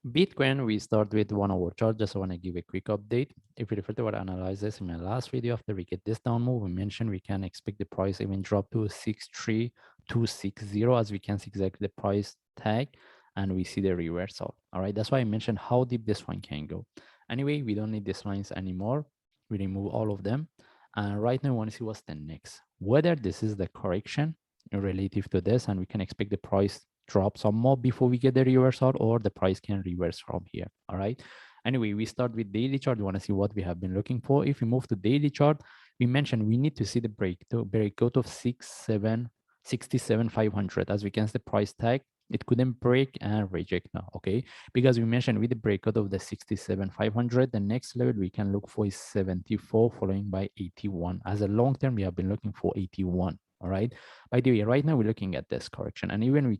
Bitcoin, we start with 1 hour chart. Just want to give a quick update. If we refer to our analysis in my last video, after we get this down move, we mentioned we can expect the price even drop to 63260, as we can see exactly the price tag, and we see the reversal. All right, that's why I mentioned how deep this one can go. Anyway, we don't need these lines anymore. We remove all of them. And right now, we want to see what's the next. Whether this is the correction relative to this, and we can expect the price drop some more before we get the reversal, or the price can reverse from here. All right, anyway, we start with daily chart. We want to see what we have been looking for. If we move to daily chart, we mentioned we need to see the breakout of 67,500. As we can see the price tag, it couldn't break and reject now. Okay, because we mentioned with the breakout of the 67,500, the next level we can look for is 74, following by 81. As a long term, we have been looking for 81. All right, by the way, right now we're looking at this correction, and even we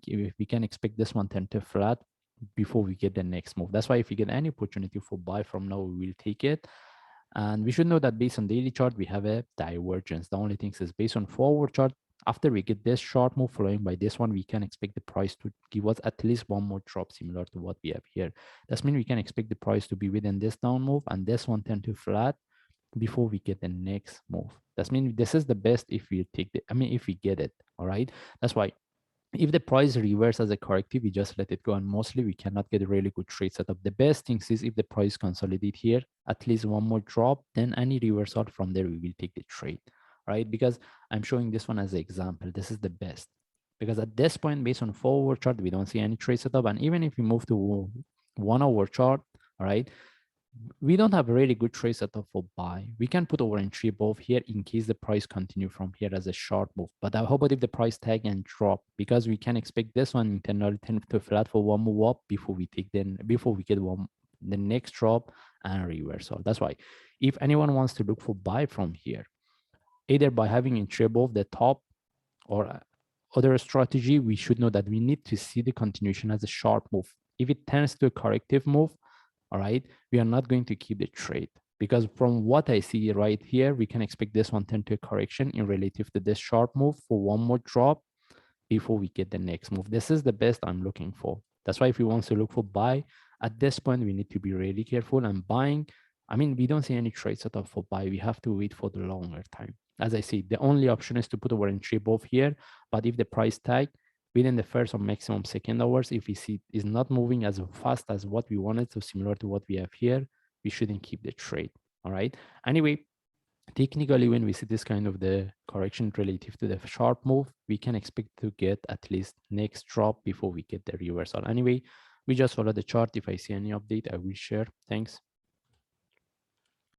can expect this one tend to flat before we get the next move. That's why if we get any opportunity for buy from now, we will take it. And we should know that based on daily chart, we have a divergence. The only thing is based on forward chart, after we get this short move following by this one, we can expect the price to give us at least one more drop similar to what we have here. That means we can expect the price to be within this down move and this one tend to flat before we get the next move. That means this is the best if we take the, if we get it. All right, that's why if the price reverse as a corrective, we just let it go, and mostly we cannot get a really good trade setup. The best thing is if the price consolidate here, at least one more drop, then any reversal from there, we will take the trade, right? Because I'm showing this one as an example. This is the best, because at this point, based on forward chart, we don't see any trade setup. And even if we move to 1 hour chart, all right, we don't have a really good trade setup for buy. We can put our entry above here in case the price continue from here as a short move. But how about if the price tag and drop? Because we can expect this one internally tend to flat for one move up before we take before we get the next drop and reversal. That's why if anyone wants to look for buy from here, either by having entry above the top or other strategy, we should know that we need to see the continuation as a short move. If it tends to a corrective move, all right, we are not going to keep the trade, because from what I see right here, we can expect this one tend to a correction in relative to this sharp move for one more drop before we get the next move. This is the best I'm looking for. That's why if we want to look for buy, at this point, we need to be really careful. And buying, we don't see any trade setup for buy. We have to wait for the longer time. As I see, the only option is to put our entry above here. But if the price tag within the first or maximum second hours, if we see is not moving as fast as what we wanted, so similar to what we have here, we shouldn't keep the trade. All right. Anyway, technically, when we see this kind of the correction relative to the sharp move, we can expect to get at least next drop before we get the reversal. Anyway, we just follow the chart. If I see any update, I will share. Thanks.